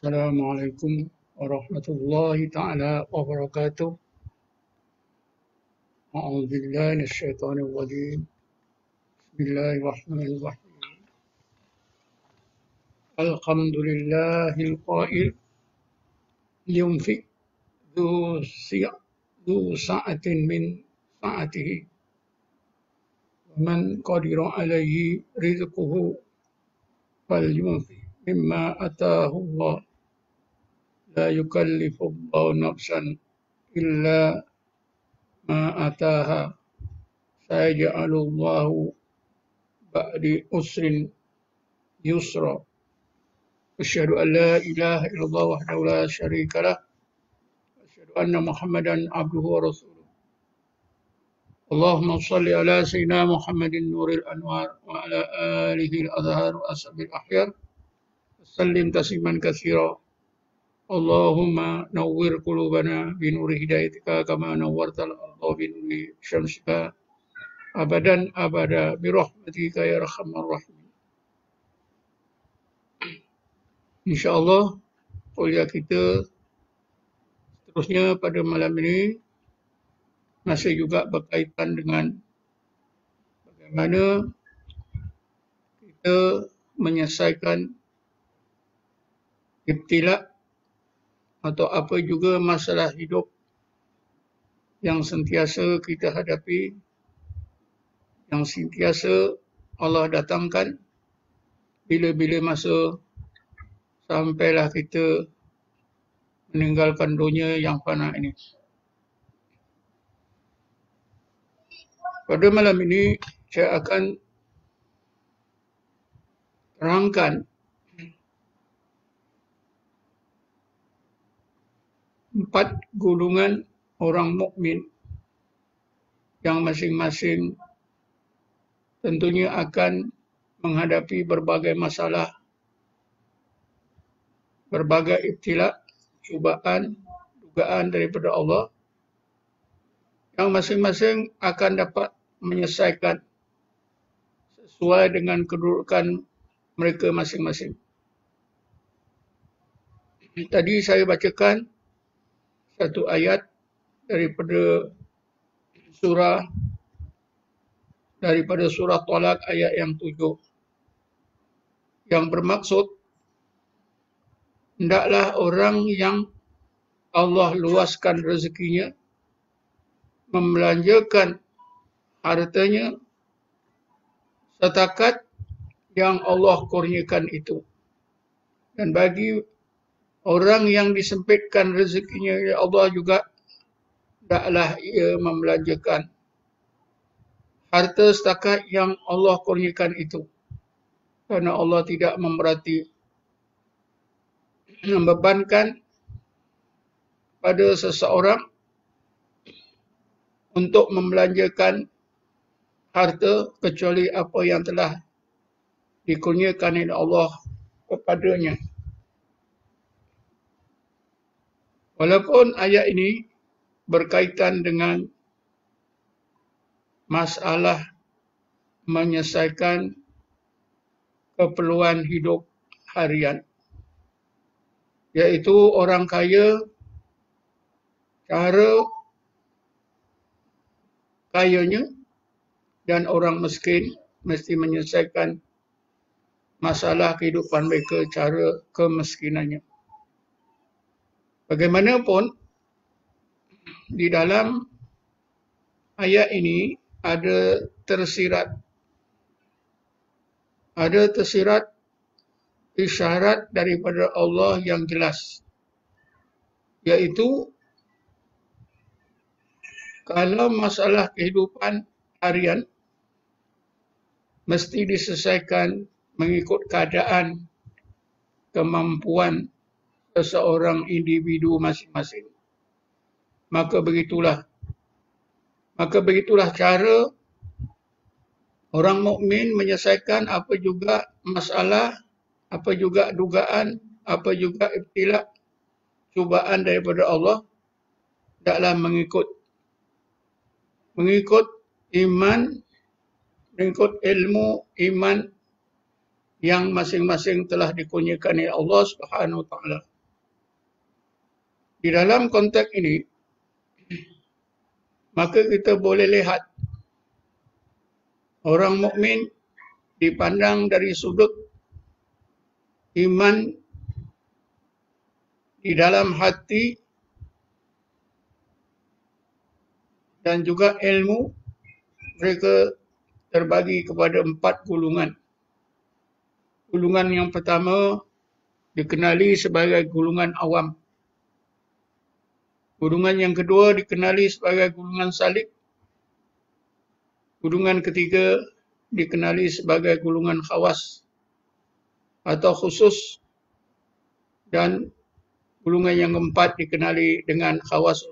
السلام عليكم ورحمة الله تعالى وبركاته. أعوذ بالله من الشيطان الرجيم. بسم الله الرحمن الرحيم. الحمد لله القائل ينفق ذو سعة من سعته ومن قدر عليه رزقه فلينفق مما آتاه الله لا يكلف الله نفسا إلا ما آتاها سيجعل الله بعد عسر يسرا. أشهد أن لا إله إلا الله وحده لا شريك له وأشهد أن محمدا عبده ورسوله. اللهم صل على سيدنا محمد نور الأنوار وعلى آله الأزهار وأصحابه الأخيار وسلم تسليما كثيرا. اللهم نور قلوبنا بنور هدايتك كما نورت الأرض بنور شمسك أبدا أبدا برحمتك يا أرحم الراحمين. InsyaAllah kuliah kita seterusnya pada malam ini masih juga berkaitan dengan bagaimana kita menyelesaikan ibtila atau apa juga masalah hidup yang sentiasa kita hadapi, yang sentiasa Allah datangkan bila-bila masa sampailah kita meninggalkan dunia yang fana ini. Pada malam ini saya akan terangkan 4 golongan orang mukmin yang masing-masing tentunya akan menghadapi berbagai masalah, berbagai ibtila, cubaan, dugaan daripada Allah yang masing-masing akan dapat menyelesaikan sesuai dengan kedudukan mereka masing-masing. Tadi saya bacakan satu ayat daripada surah Talaq ayat yang 7 yang bermaksud hendaklah orang yang Allah luaskan rezekinya membelanjakan hartanya setakat yang Allah kurniakan itu. Dan bagi orang yang disempitkan rezekinya oleh Allah juga hendaklah ia membelanjakan harta setakat yang Allah kurniakan itu. Kerana Allah tidak membebankan pada seseorang untuk membelanjakan harta kecuali apa yang telah dikurniakan oleh Allah kepadanya. Walaupun ayat ini berkaitan dengan masalah menyelesaikan keperluan hidup harian, iaitu orang kaya, cara kayanya, dan orang miskin mesti menyelesaikan masalah kehidupan mereka, cara kemiskinannya. Bagaimanapun, di dalam ayat ini ada tersirat isyarat daripada Allah yang jelas, iaitu kalau masalah kehidupan harian mesti diselesaikan mengikut keadaan, kemampuan seseorang individu masing-masing. Maka begitulah cara orang mukmin menyelesaikan apa juga masalah, apa juga dugaan, apa juga ibtila, cubaan daripada Allah, hendaklah mengikut iman, mengikut ilmu iman yang masing-masing telah dikurniakan oleh Allah Subhanahu wa taala. Di dalam konteks ini, maka kita boleh lihat orang mukmin dipandang dari sudut iman di dalam hati dan juga ilmu. Mereka terbagi kepada 4 golongan. Golongan yang pertama dikenali sebagai golongan awam. Golongan yang kedua dikenali sebagai golongan salik. Golongan ketiga dikenali sebagai golongan khawas atau khusus. Dan golongan yang keempat dikenali dengan khawas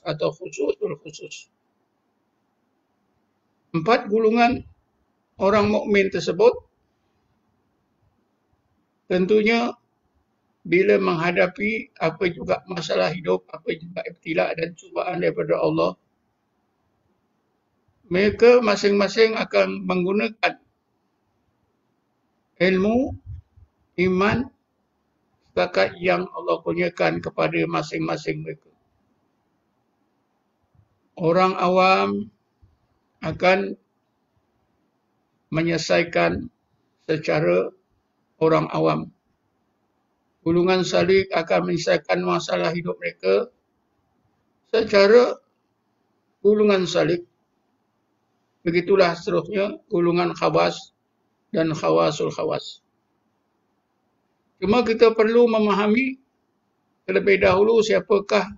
atau khusus. 4 golongan orang mukmin tersebut tentunya bila menghadapi apa juga masalah hidup, apa juga ibtila dan cubaan daripada Allah, mereka masing-masing akan menggunakan ilmu, iman, setakat yang Allah kurniakan kepada masing-masing mereka. Orang awam akan menyelesaikan secara orang awam. Golongan salik akan menyelesaikan masalah hidup mereka secara golongan salik. Begitulah seterusnya golongan khawas dan khawasul khawas. Cuma kita perlu memahami terlebih dahulu siapakah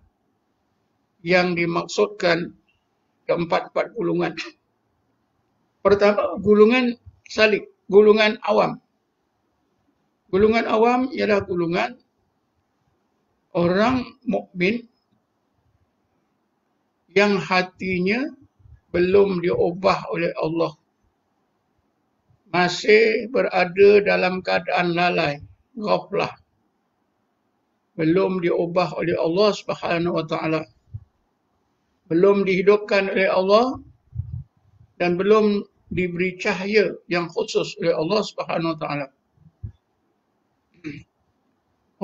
yang dimaksudkan keempat-empat golongan. Pertama, golongan salik, golongan awam. Golongan awam ialah golongan orang mukmin yang hatinya belum diubah oleh Allah. Masih berada dalam keadaan lalai, ghaflah. Belum diubah oleh Allah Subhanahu wa taala. Belum dihidupkan oleh Allah dan belum diberi cahaya yang khusus oleh Allah Subhanahu wa taala.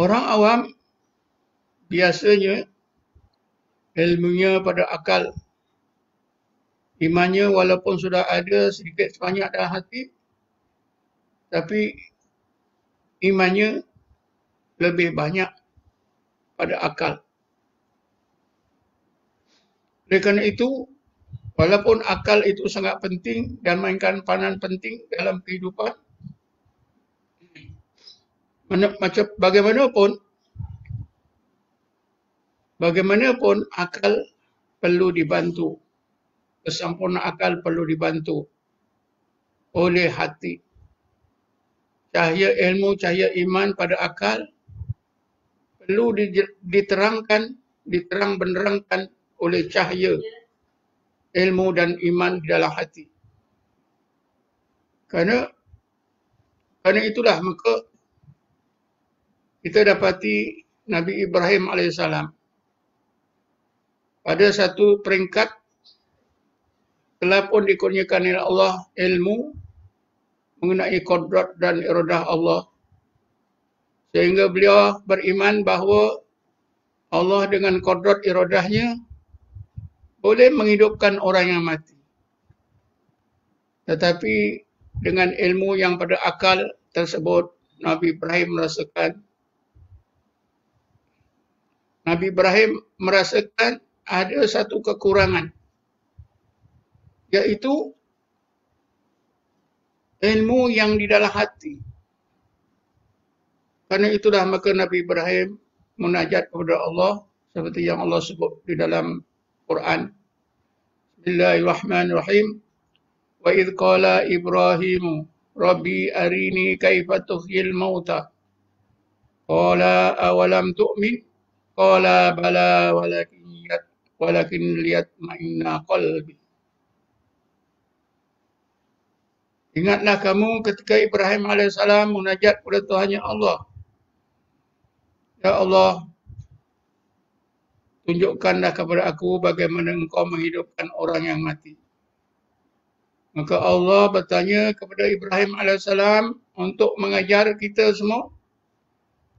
Orang awam biasanya ilmunya pada akal. Imannya walaupun sudah ada sedikit sebanyak dalam hati, tapi imannya lebih banyak pada akal. Oleh kerana itu, walaupun akal itu sangat penting dan mainkan peranan penting dalam kehidupan, macam bagaimanapun akal perlu dibantu. Kesempurnaan akal perlu dibantu oleh hati. Cahaya ilmu, cahaya iman pada akal perlu diterangkan, diterang-benerangkan oleh cahaya ilmu dan iman di dalam hati. Kerana itulah maka kita dapati Nabi Ibrahim AS pada satu peringkat telah pun dikurniakan oleh Allah ilmu mengenai kodrat dan iradah Allah. Sehingga beliau beriman bahawa Allah dengan kodrat iradahnya boleh menghidupkan orang yang mati. Tetapi dengan ilmu yang pada akal tersebut, Nabi Ibrahim merasakan ada satu kekurangan, iaitu ilmu yang di dalam hati. Karena itulah maka Nabi Ibrahim munajat kepada Allah seperti yang Allah sebut di dalam Quran. Bismillahirrahmanirrahim. Wa idh qala Ibrahimu Rabbi arini kaifa tuhyil mauta. Qala awalam tu'min? Qala bala walakin liyatma'inna qalbi. Ingatlah kamu ketika Ibrahim AS munajat kepada Tuhannya Allah. Ya Allah, tunjukkanlah kepada aku bagaimana engkau menghidupkan orang yang mati. Maka Allah bertanya kepada Ibrahim AS untuk mengajar kita semua.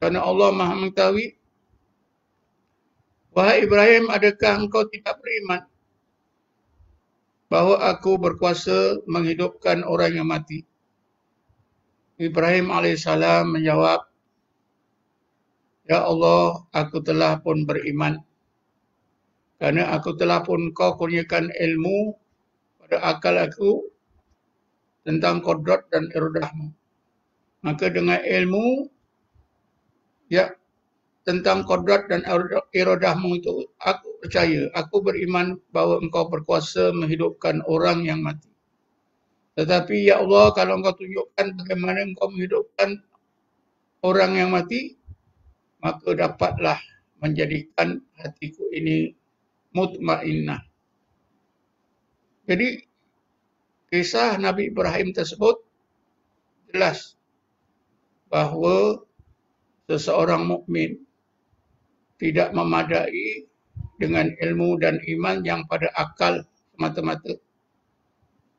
Kerana Allah Maha mengetahui Wahai Ibrahim, adakah engkau tidak beriman bahawa aku berkuasa menghidupkan orang yang mati? Ibrahim alaihissalam menjawab, Ya Allah, aku telah pun beriman. Kerana aku telah pun kau kurniakan ilmu pada akal aku tentang kodrat dan iradahmu. Maka dengan ilmu ya tentang kodrat dan iradahmu itu aku percaya, aku beriman bahawa engkau berkuasa menghidupkan orang yang mati. Tetapi ya Allah, kalau engkau tunjukkan bagaimana engkau menghidupkan orang yang mati, maka dapatlah menjadikan hatiku ini mutmainnah. Jadi kisah Nabi Ibrahim tersebut jelas bahawa seseorang mukmin tidak memadai dengan ilmu dan iman yang pada akal semata-mata,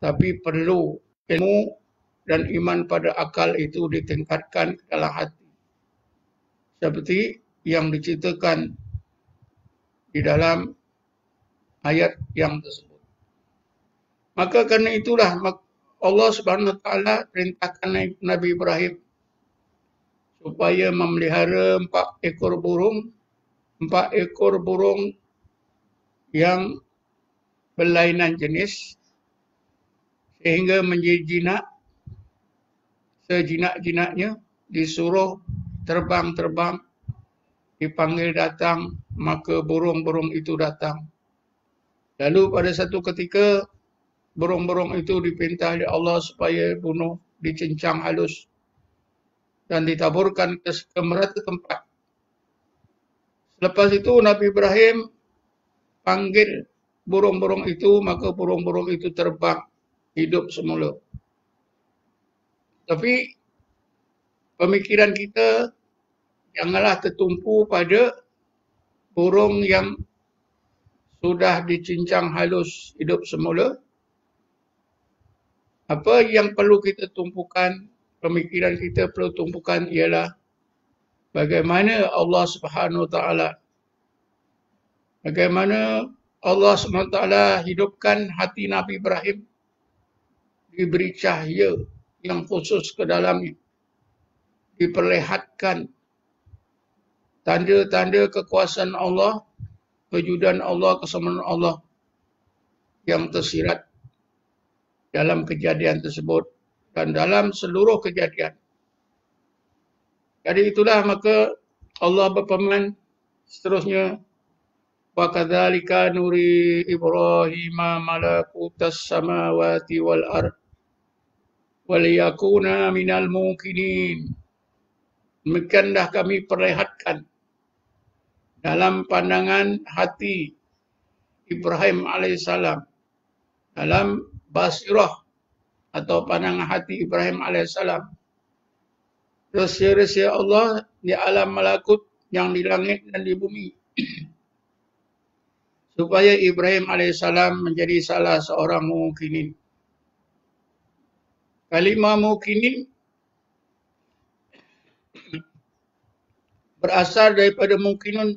tapi perlu ilmu dan iman pada akal itu ditingkatkan ke dalam hati, seperti yang diceritakan di dalam ayat yang tersebut. Maka kerana itulah Allah Subhanahu Wa Taala perintahkan Nabi Ibrahim supaya memelihara 4 ekor burung yang berlainan jenis sehingga menjadi jinak, sejinak-jinaknya disuruh terbang-terbang, dipanggil datang, maka burung-burung itu datang. Lalu pada satu ketika burung-burung itu diperintah oleh Allah supaya bunuh, dicincang halus dan ditaburkan ke merata tempat. Selepas itu Nabi Ibrahim panggil burung-burung itu, maka burung-burung itu terbang hidup semula. Tapi pemikiran kita janganlah tertumpu pada burung yang sudah dicincang halus hidup semula. Apa yang perlu kita tumpukan, pemikiran kita perlu tumpukan ialah bagaimana Allah Subhanahu Wa Taala, bagaimana Allah Subhanahu Wa Taala hidupkan hati Nabi Ibrahim, diberi cahaya yang khusus ke dalamnya, diperlihatkan tanda-tanda kekuasaan Allah, kewujudan Allah, kesemuanya Allah yang tersirat dalam kejadian tersebut dan dalam seluruh kejadian. Jadi itulah maka Allah berfirman seterusnya, wa kadzalika nuri Ibrahim malakutas samawati wal ard wal yakuna minal muqinin. Demikianlah kami perlihatkan dalam pandangan hati Ibrahim alaihissalam, dalam basirah atau pandangan hati Ibrahim alaihissalam, rahsia-rahsia Allah di alam malakut yang di langit dan di bumi, supaya Ibrahim alaihissalam menjadi salah seorang muqinin. Kalimah muqinin berasal daripada muqinun,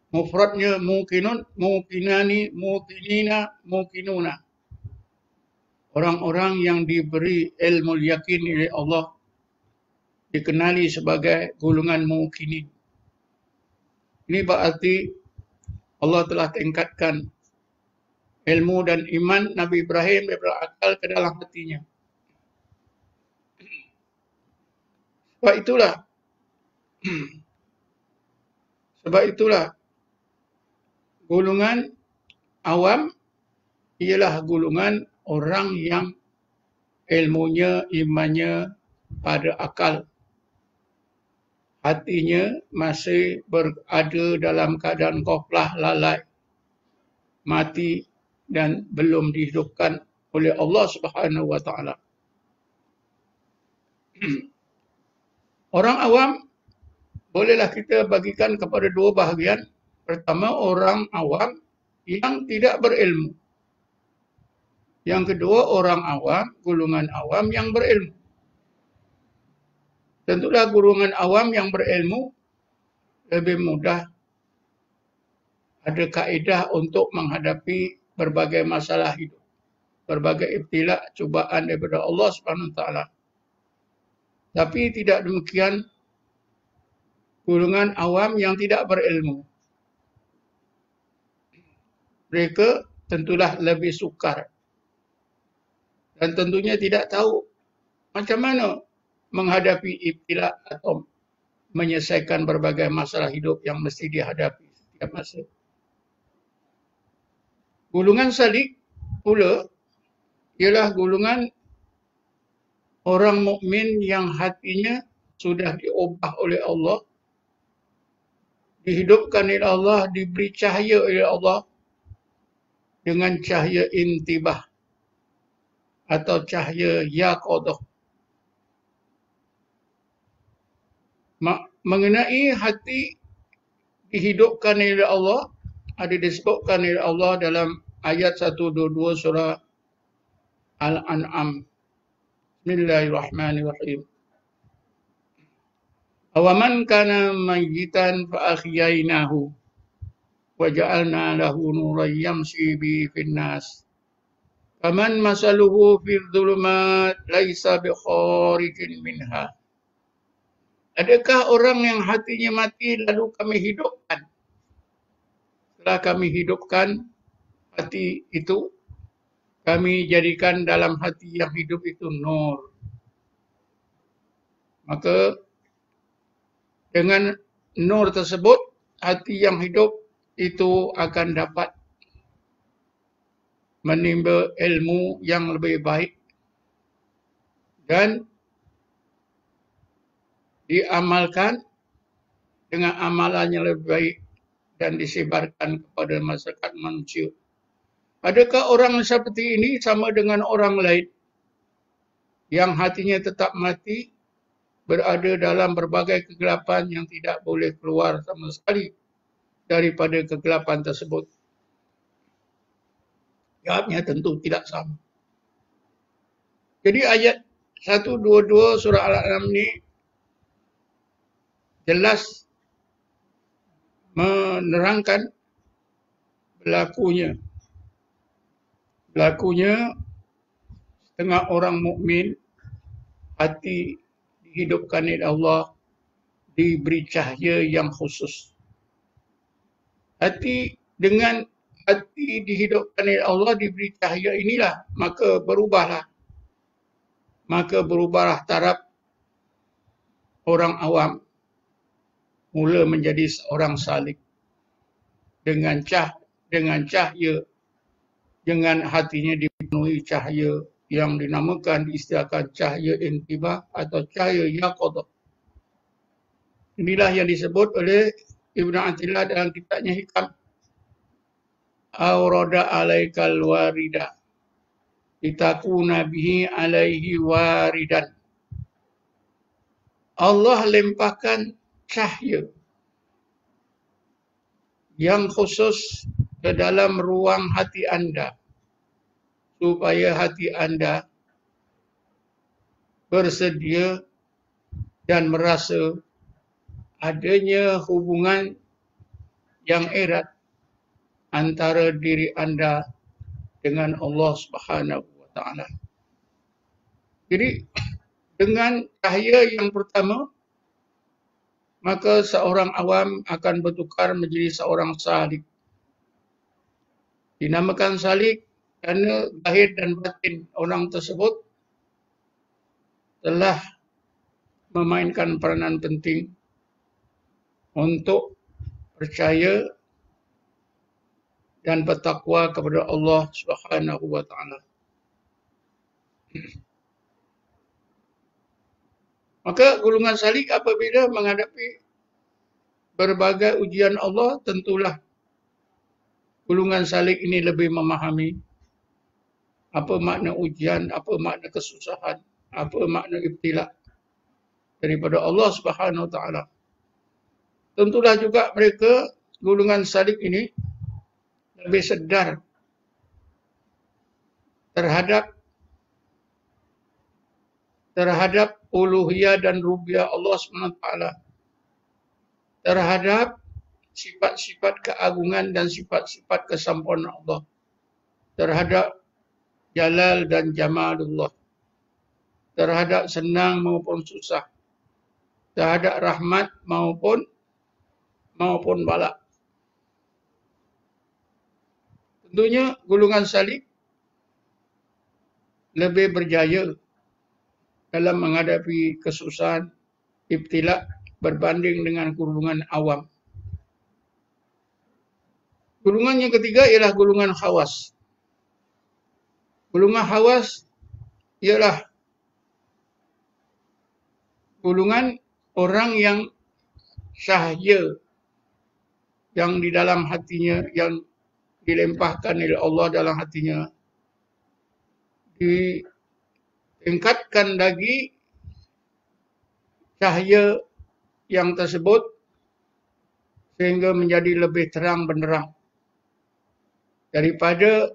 mufradnya muqinun, muqinani, muqinina, muqinuna. Orang-orang yang diberi ilmu yakin oleh Allah dikenali sebagai golongan muqinin. Ini berarti Allah telah tingkatkan ilmu dan iman Nabi Ibrahim daripada akal ke dalam hatinya. Sebab itulah golongan awam ialah golongan orang yang ilmunya, imannya pada akal. Hatinya masih berada dalam keadaan ghaflah, lalai, mati dan belum dihidupkan oleh Allah Subhanahu Wa Taala. Orang awam bolehlah kita bagikan kepada dua bahagian. Pertama, orang awam yang tidak berilmu. Yang kedua, orang awam, golongan awam yang berilmu. Tentulah golongan awam yang berilmu lebih mudah ada kaedah untuk menghadapi berbagai masalah hidup, berbagai ibtila, cubaan daripada Allah Subhanahu Wa Taala. Tapi tidak demikian golongan awam yang tidak berilmu. Mereka tentulah lebih sukar dan tentunya tidak tahu macam mana menghadapi ibtila atau menyelesaikan berbagai masalah hidup yang mesti dihadapi setiap masa. Golongan salik pula ialah golongan orang mukmin yang hatinya sudah diubah oleh Allah, dihidupkan oleh Allah, diberi cahaya oleh Allah dengan cahaya intibah atau cahaya yaqadah. Mengenai hati dihidupkan oleh Allah, ada disebutkan oleh Allah dalam ayat 122 surah Al-An'am. Bismillahirrahmanirrahim. Awaman kana mayyitan fa ahyainahu wa ja'alna lahu nuran yamshi bihi fin nas. Faman masaluhu fil dhulumat laisa bi kharijin minha. Adakah orang yang hatinya mati lalu kami hidupkan? Setelah kami hidupkan hati itu, kami jadikan dalam hati yang hidup itu nur. Maka dengan nur tersebut, hati yang hidup itu akan dapat menimba ilmu yang lebih baik dan diamalkan dengan amalan yang lebih baik dan disebarkan kepada masyarakat manusia. Adakah orang seperti ini sama dengan orang lain yang hatinya tetap mati, berada dalam berbagai kegelapan yang tidak boleh keluar sama sekali daripada kegelapan tersebut? Jawabnya tentu tidak sama. Jadi ayat 122 surah Al-An'am ini jelas menerangkan berlakunya setengah orang mukmin hati dihidupkan oleh Allah, diberi cahaya yang khusus. Dengan hati dihidupkan oleh Allah, diberi cahaya inilah, maka berubahlah taraf orang awam mula menjadi seorang salik dengan cahaya, dengan hatinya dipenuhi cahaya yang dinamakan, diistilahkan cahaya intibah atau cahaya yaqadah. Inilah yang disebut oleh Ibn Athilah dalam kitabnya Hikam. Awrada alaikal warida litakuna bihi alaihi waridan. Allah limpahkan cahaya yang khusus ke dalam ruang hati anda, supaya hati anda bersedia dan merasa adanya hubungan yang erat antara diri anda dengan Allah Subhanahu Wa Taala. Jadi dengan cahaya yang pertama, maka seorang awam akan bertukar menjadi seorang salik. Dinamakan salik kerana zahir dan batin orang tersebut telah memainkan peranan penting untuk percaya dan bertakwa kepada Allah Subhanahu Wa Taala. Maka golongan salik apabila menghadapi berbagai ujian Allah, tentulah golongan salik ini lebih memahami apa makna ujian, apa makna kesusahan, apa makna ibtila daripada Allah Subhanahu Wa Taala. Tentulah juga mereka golongan salik ini lebih sedar terhadap uluhiyah dan rububiyah Allah SWT, terhadap sifat-sifat keagungan dan sifat-sifat kesempurnaan Allah terhadap jalal dan jamalullah, terhadap senang maupun susah, terhadap rahmat maupun balak. Tentunya golongan salib lebih berjaya dalam menghadapi kesusahan, ibtila berbanding dengan golongan awam. Golongan yang ketiga ialah golongan khawas. Golongan khawas ialah golongan orang yang cahaya yang di dalam hatinya, yang dilempahkan oleh Allah dalam hatinya, ditingkatkan lagi cahaya yang tersebut sehingga menjadi lebih terang benderang daripada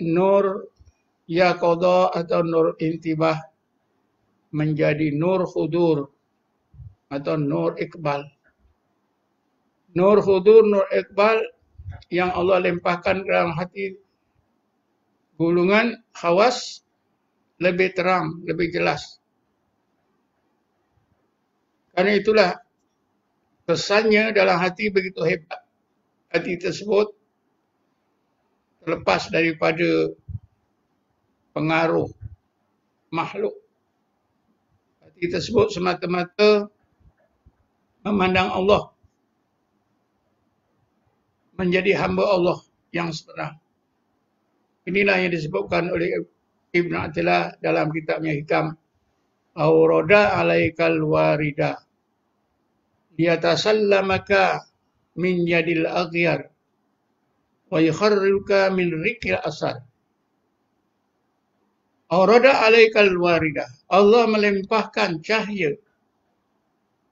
nur yaqadha atau nur intibah menjadi nur hudur atau nur iqbal. Nur hudur, nur iqbal yang Allah limpahkan ke dalam hati golongan khawas lebih terang, lebih jelas. Karena itulah kesannya dalam hati begitu hebat. Hati tersebut terlepas daripada pengaruh makhluk. Hati tersebut semata-mata memandang Allah, menjadi hamba Allah yang sebenar. Inilah yang disebutkan oleh Ibn Athilah dalam kitabnya Hikam. Aurada alaikal warida liyatasallamaka min yadil aghyar wa yukharriruka min rikil asar. Aurada alaikal warida. Allah melimpahkan cahaya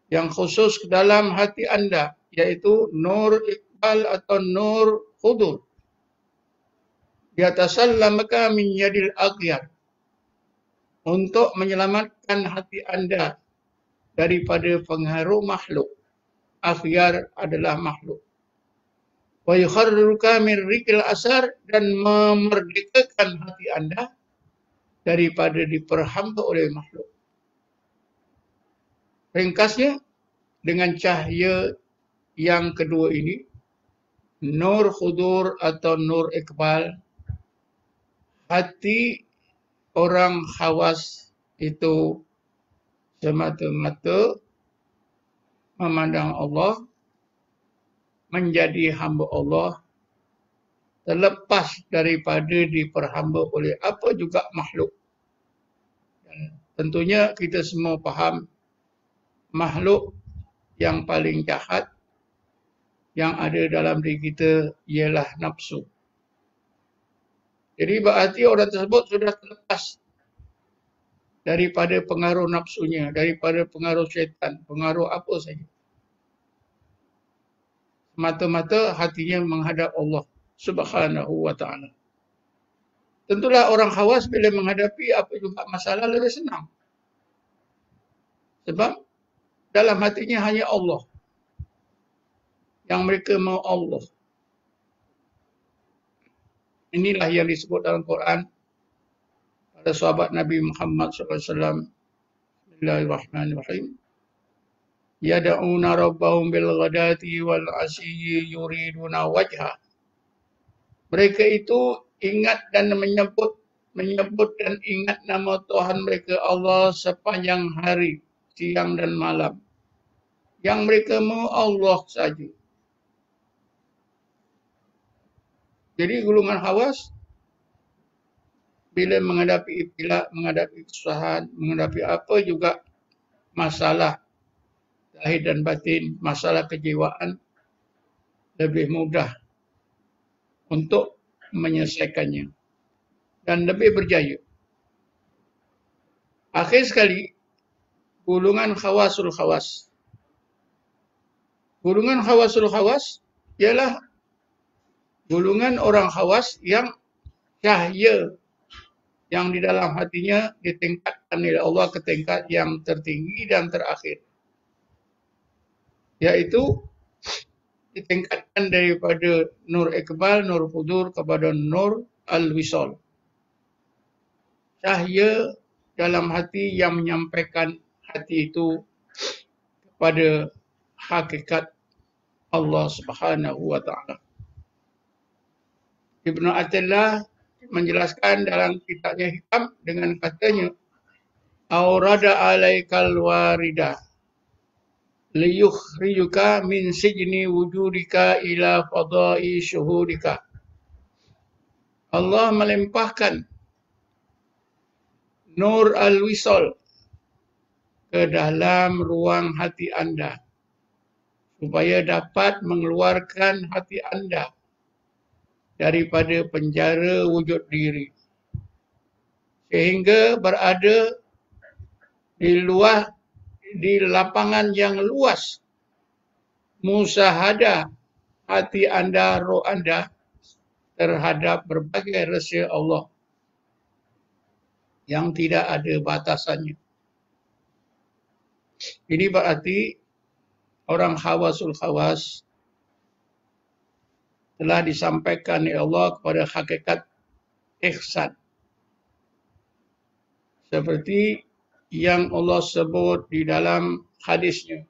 yang khusus ke dalam hati anda, yaitu nur iqbal atau nur hudur. Yatasallamaka min yadil aghyar, untuk menyelamatkan hati anda daripada pengaruh makhluk. Aghyar adalah makhluk. Wa yukharriruka min rikil asar, dan memerdekakan hati anda daripada diperhamba oleh makhluk. Ringkasnya, dengan cahaya yang kedua ini, nur khudur atau nur iqbal, hati orang khawas itu semata-mata memandang Allah, menjadi hamba Allah, terlepas daripada diperhamba oleh apa juga makhluk. Dan tentunya kita semua faham, makhluk yang paling jahat yang ada dalam diri kita ialah nafsu. Jadi berarti orang tersebut sudah terlepas daripada pengaruh nafsunya, daripada pengaruh syaitan, pengaruh apa saja. Semata-mata hatinya menghadap Allah Subhanahu wa ta'ala. Tentulah orang khawas bila menghadapi apa juga masalah lebih senang. Sebab dalam hatinya hanya Allah. Yang mereka mahu Allah. Inilah yang disebut dalam Quran pada sahabat Nabi Muhammad SAW. Bismillahirrahmanirrahim. Yada'una rabbahum bil ghadati wal asyi yuriduna wajha. Mereka itu ingat dan menyebut dan ingat nama Tuhan mereka Allah sepanjang hari, siang dan malam. Yang mereka mahu Allah saja. Jadi golongan khawas bila menghadapi ibtila, menghadapi kesusahan, menghadapi apa juga masalah zahir dan batin, masalah kejiwaan, lebih mudah untuk menyelesaikannya dan lebih berjaya. Akhir sekali, golongan khawasul khawas. Golongan khawasul khawas ialah golongan orang khawas yang cahaya yang di dalam hatinya ditingkatkan oleh Allah ke tingkat yang tertinggi dan terakhir. Yaitu ditingkatkan daripada nur iqbal, nur fudur kepada nur al-wisal. Cahaya dalam hati yang menyampaikan hati itu kepada hakikat Allah Subhanahu wa taala. Ibnu Athaillah menjelaskan dalam kitabnya Hikam dengan katanya, aurada alaikal warida liyukhrijuka min sijni wujudika ila fadai syuhudika. Allah melimpahkan nur al-wisal ke dalam ruang hati anda supaya dapat mengeluarkan hati anda daripada penjara wujud diri sehingga berada di lapangan yang luas musyahadah hati anda, roh anda terhadap berbagai rahsia Allah yang tidak ada batasannya. Ini berarti orang khawasul khawas telah disampaikan oleh Allah kepada hakikat ihsan. Seperti yang Allah sebut di dalam hadisnya.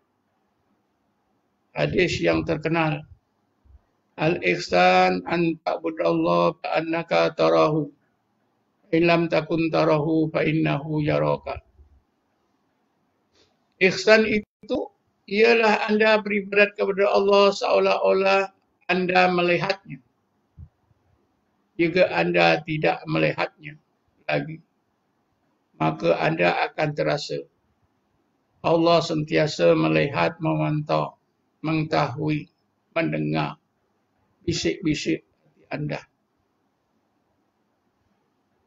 Hadis yang terkenal. Al-ihsan an ta'budallaha ka'annaka tarahu. Illam takun tarahu fa innahu yaraka. Ihsan itu ialah anda beribadat kepada Allah seolah-olah anda melihatnya. Jika anda tidak melihatnya lagi, maka anda akan terasa Allah sentiasa melihat, memantau, mengetahui, mendengar bisik-bisik hati anda.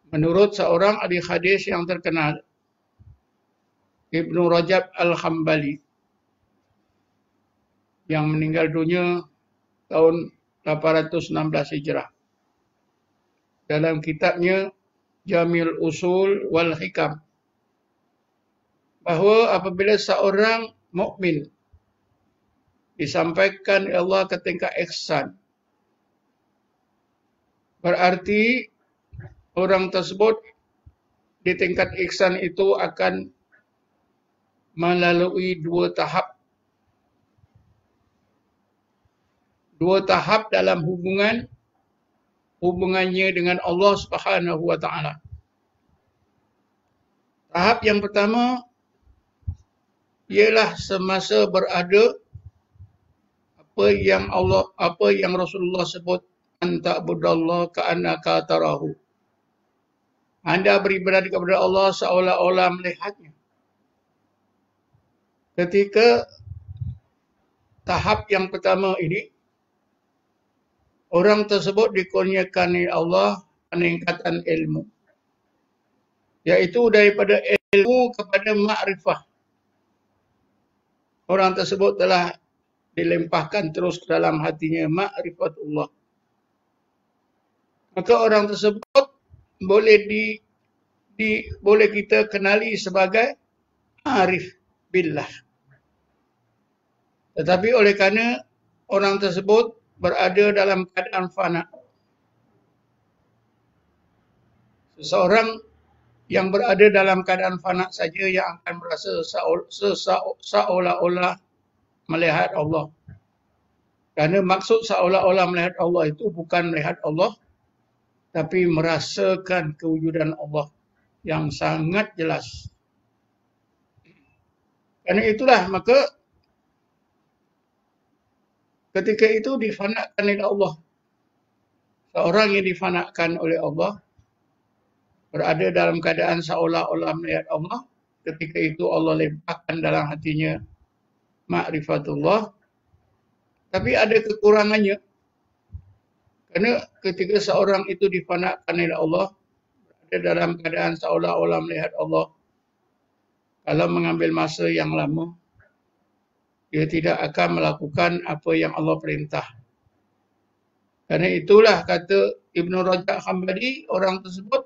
Menurut seorang ahli hadis yang terkenal, Ibnu Rajab Al-Hambali, yang meninggal dunia tahun 816 Hijrah. Dalam kitabnya Jamil Usul wal Hikam, bahawa apabila seorang mukmin disampaikan Allah ke tingkat ihsan, berarti orang tersebut di tingkat ihsan itu akan melalui dua tahap dalam hubungannya dengan Allah Subhanahu wa taala. Tahap yang pertama ialah semasa berada apa yang Rasulullah sebut, anta budallah ka'annaka tarahu. Anda beribadat kepada Allah seolah-olah melihatnya. Ketika tahap yang pertama ini, orang tersebut dikurniakan oleh Allah peningkatan ilmu, iaitu daripada ilmu kepada makrifah. Orang tersebut telah dilimpahkan terus ke dalam hatinya makrifatullah. Maka orang tersebut boleh kita kenali sebagai arif billah. Tetapi oleh kerana orang tersebut berada dalam keadaan fana, seseorang yang berada dalam keadaan fana saja yang akan merasa seolah-olah melihat Allah. Kerana maksud seolah-olah melihat Allah itu bukan melihat Allah, tapi merasakan kewujudan Allah yang sangat jelas. Kerana itulah maka ketika itu difanakan oleh Allah. Seorang yang difanakan oleh Allah berada dalam keadaan seolah-olah melihat Allah. Ketika itu Allah limpahkan dalam hatinya ma'rifatullah. Tapi ada kekurangannya. Kerana ketika seorang itu difanakan oleh Allah, berada dalam keadaan seolah-olah melihat Allah, kalau mengambil masa yang lama, dia tidak akan melakukan apa yang Allah perintah. Kerana itulah kata Ibnu Rajab Hambali, orang tersebut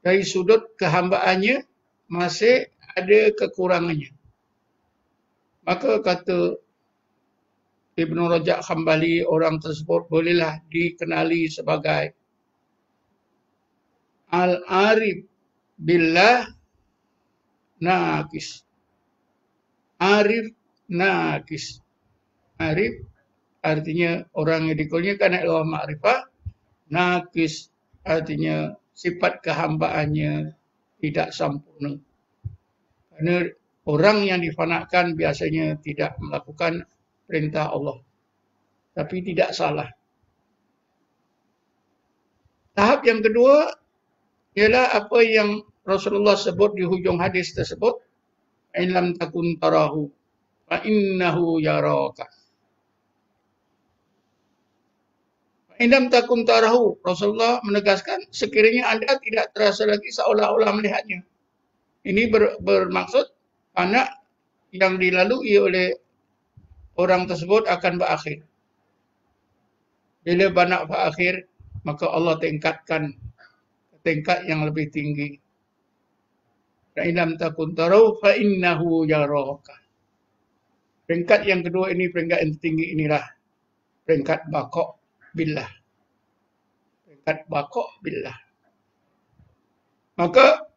dari sudut kehambaannya masih ada kekurangannya. Maka kata Ibnu Rajab Hambali, orang tersebut bolehlah dikenali sebagai al-arif billah nakis. Arif nakis. Arif artinya orang yang dikurniakan Allah ma'rifah. Nakis artinya sifat kehambaannya tidak sempurna. Karena orang yang difanakan biasanya tidak melakukan perintah Allah. Tapi tidak salah. Tahap yang kedua ialah apa yang Rasulullah sebut di hujung hadis tersebut. In lam takun tarahu fa innahu yaraka. In lam takun tarahu, Rasulullah menegaskan sekiranya Anda tidak terasa lagi seolah-olah melihatnya. Ini bermaksud anak yang dilalui oleh orang tersebut akan berakhir. Bila banak berakhir, maka Allah tingkatkan ke tingkat yang lebih tinggi. Fa'inam takun tarahu fa'innahu yaraka. Peringkat yang kedua ini, peringkat yang tinggi inilah peringkat baqa' billah. Peringkat baqa' billah. Maka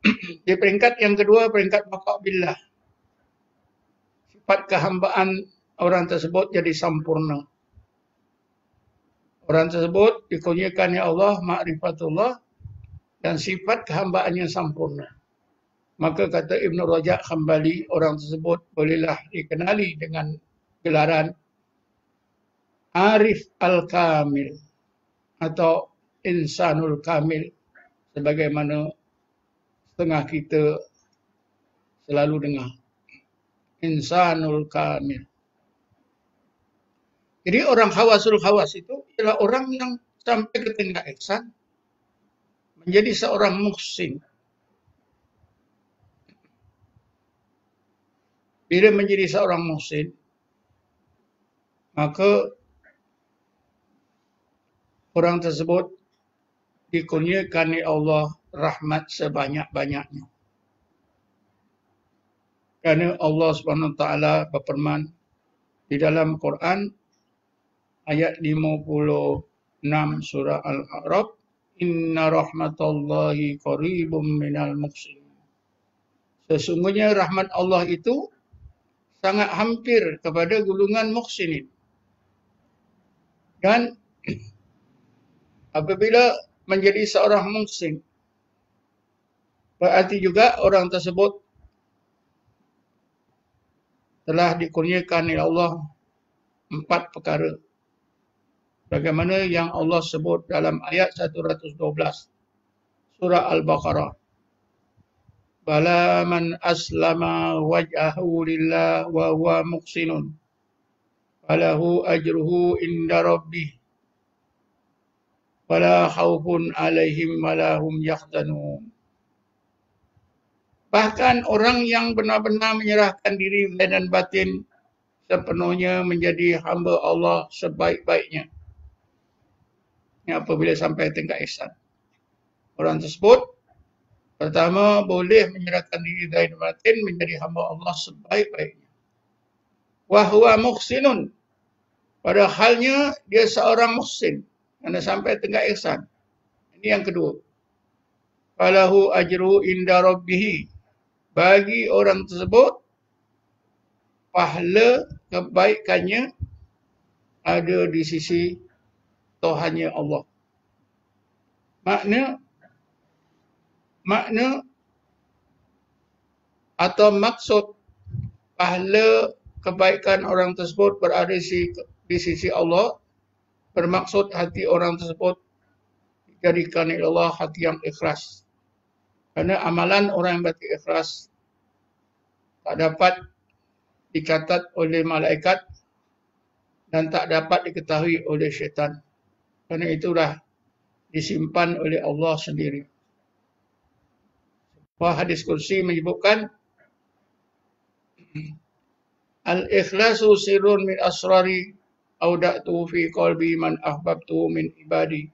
di peringkat yang kedua, peringkat baqa' billah. Sifat kehambaan orang tersebut jadi sempurna. Orang tersebut dikurniakan ya Allah ma'rifatullah dan sifat kehambaannya sempurna. Maka kata Ibnu Rajab Hambali, orang tersebut bolehlah dikenali dengan gelaran Arif Al-Kamil atau Insanul Kamil, sebagaimana setengah kita selalu dengar. Insanul Kamil. Jadi orang khawasul khawas itu adalah orang yang sampai ke tingkat ihsan, menjadi seorang muhsin. Bila menjadi seorang muhsin, maka orang tersebut dikurniakan oleh Allah rahmat sebanyak-banyaknya. Kerana Allah Subhanahu Wa Taala berfirman di dalam Quran ayat 56 surah Al-A'raf, Inna rahmatallahi qaribum minal muhsinin. Sesungguhnya rahmat Allah itu sangat hampir kepada golongan muhsinin. Dan apabila menjadi seorang muhsin, berarti juga orang tersebut telah dikurniakan oleh Allah 4 perkara. Bagaimana yang Allah sebut dalam ayat 112 surah Al-Baqarah. Bala man aslama wajhahu lillah wa huwa muhsinun falahu ajruhu inda rabbih wala khaufun alaihim wala hum yahzanun. Bahkan orang yang benar-benar menyerahkan diri dan batin sepenuhnya menjadi hamba Allah sebaik-baiknya. Ini apabila sampai tingkat ihsan. Orang tersebut pertama boleh menyerahkan diri dan batin menjadi hamba Allah sebaik-baiknya. Wa huwa muhsinun. Padahalnya dia seorang muhsin. Kerana sampai tingkat ihsan. Ini yang kedua. Falahu ajru inda rabbih. Bagi orang tersebut, pahala kebaikannya ada di sisi Tuhannya Allah. Makna atau maksud pahala kebaikan orang tersebut berada di sisi Allah, bermaksud hati orang tersebut dijadikan oleh Allah hati yang ikhlas. Kerana amalan orang yang berhati ikhlas tak dapat dicatat oleh malaikat dan tak dapat diketahui oleh syaitan. Kerana itulah disimpan oleh Allah sendiri. Hadis kursi menyebutkan al-ikhlasu sirrun min asrari auda'tu fi qalbi man ahbabtu min ibadi.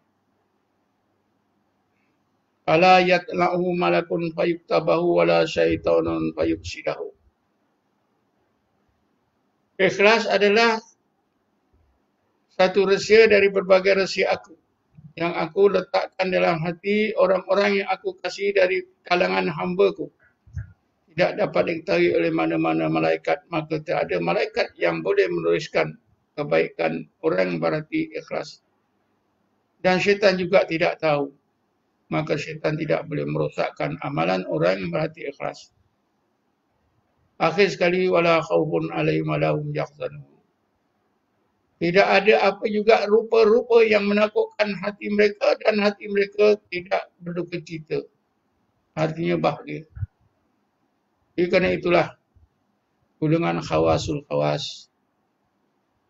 Fala yatla'u malakun fayuktabahu wala syaitanun fayuksidahu. Ikhlas adalah satu rahsia dari berbagai rahsia aku yang aku letakkan dalam hati orang-orang yang aku kasih dari kalangan hamba-Ku. Tidak dapat diketahui oleh mana-mana malaikat, maka tak ada malaikat yang boleh menuliskan kebaikan orang yang berhati ikhlas. Dan syaitan juga tidak tahu, maka syaitan tidak boleh merosakkan amalan orang yang berhati ikhlas. Akhir sekali, wala khawfun alaihim wala hum yahzanun. Tidak ada apa juga rupa-rupa yang menakutkan hati mereka dan hati mereka tidak berduka cita. Artinya bahagia. Jadi kerana itulah golongan khawasul khawas,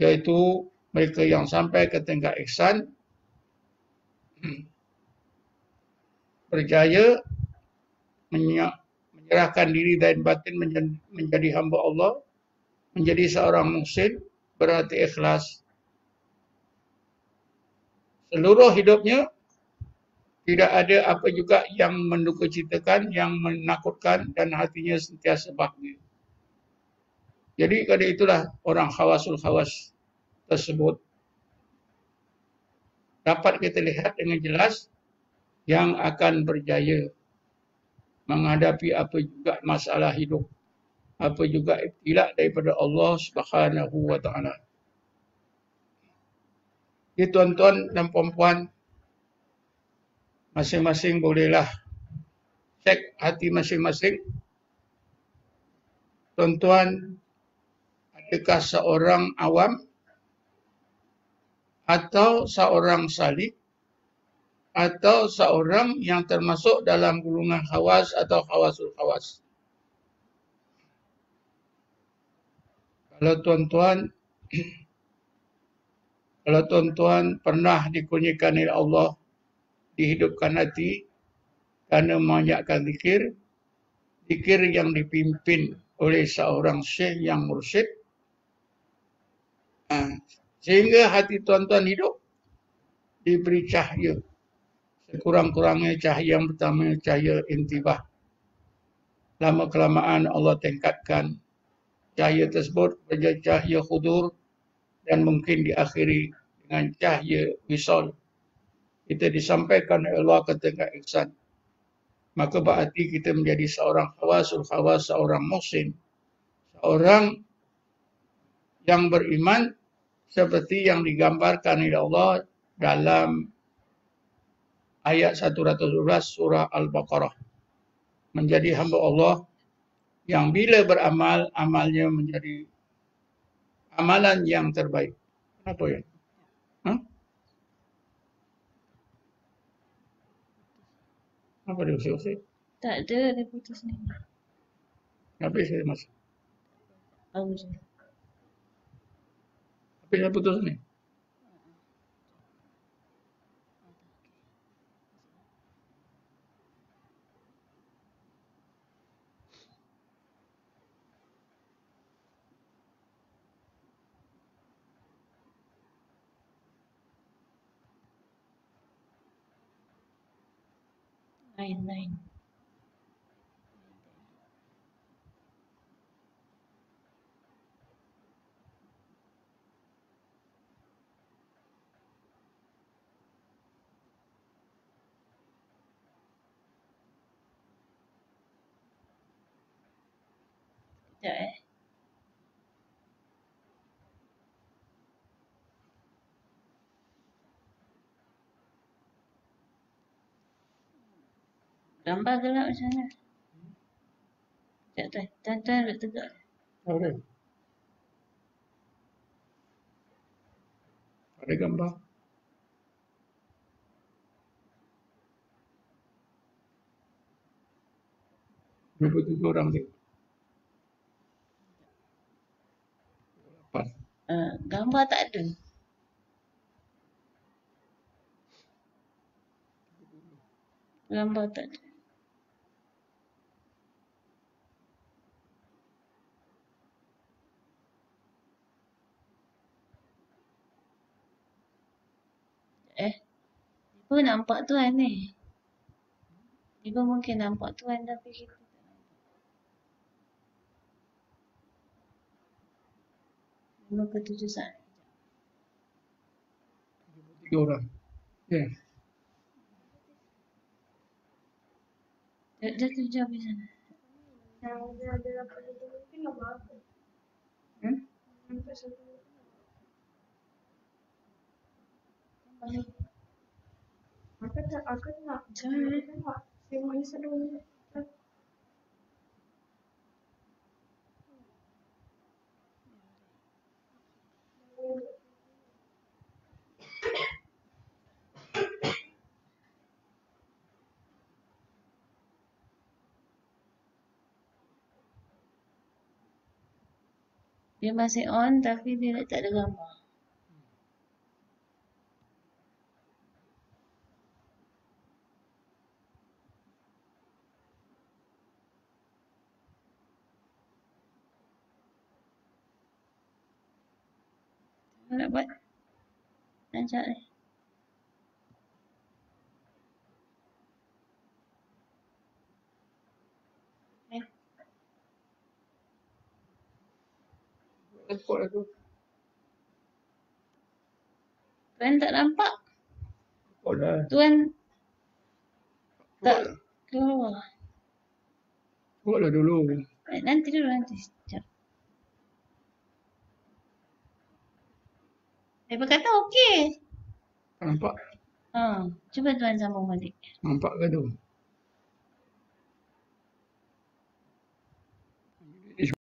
iaitu mereka yang sampai ke tingkat ihsan, berjaya menyerahkan diri dan batin menjadi hamba Allah, menjadi seorang muhsin, berhati ikhlas. Seluruh hidupnya tidak ada apa juga yang mendukacitakan, yang menakutkan, dan hatinya sentiasa bahagia. Jadi kerana itulah orang khawasul khawas tersebut dapat kita lihat dengan jelas yang akan berjaya menghadapi apa juga masalah hidup, apa juga ibtila daripada Allah Subhanahu wa taala. Jadi tuan-tuan dan puan-puan, masing-masing bolehlah cek hati masing-masing. Tuan-tuan, adakah seorang awam atau seorang salih atau seorang yang termasuk dalam golongan khawas atau khawasul khawas? Kalau tuan-tuan pernah dikurniakan oleh Allah dihidupkan hati kerana membanyakkan zikir, zikir yang dipimpin oleh seorang syekh yang mursyid, sehingga hati tuan-tuan hidup diberi cahaya. Sekurang-kurangnya cahaya yang pertama, cahaya intibah. Lama kelamaan Allah tingkatkan cahaya tersebut menjadi cahaya khudur dan mungkin diakhiri dengan cahaya wisal. Kita disampaikan oleh Allah ke tingkat ihsan. Maka berarti kita menjadi seorang khawasul khawas, seorang muhsin, seorang yang beriman seperti yang digambarkan oleh Allah dalam ayat 112 surah Al-Baqarah. Menjadi hamba Allah yang bila beramal, amalnya menjadi amalan yang terbaik. Apa ya? Apa dia usik-usik? Tak ada, dia putus ni. Habis saya masuk. Baru je. Habis saya putus ni. Lain. Sekejap Gambar gelap macam mana? Sekejap tuan-tuan duduk tegak. Ada. Ada gambar. Berapa 7 orang ni? Gambar tak ada. Gambar tak ada. Tiba nampak tuan ni. Tiba mungkin nampak tuan tapi kita tak nampak. 5 ke 7 saat. 3 orang. Ya. Dia kerja di sana. Yang ada dapat itu mungkin nama aku. Sampai satu. Aku nak semuanya sedang. Dia masih on tapi dia tak ada gambar. Apa nak buat? Lanjut ni. Report aku. Tuan tak nampak? Report lah. Tuan Buat tak keluar. Buatlah dulu. Nanti dulu nanti. Sekejap. Dia berkata okey. Nampak? Cuba tuan sambung balik. Nampak ke tu?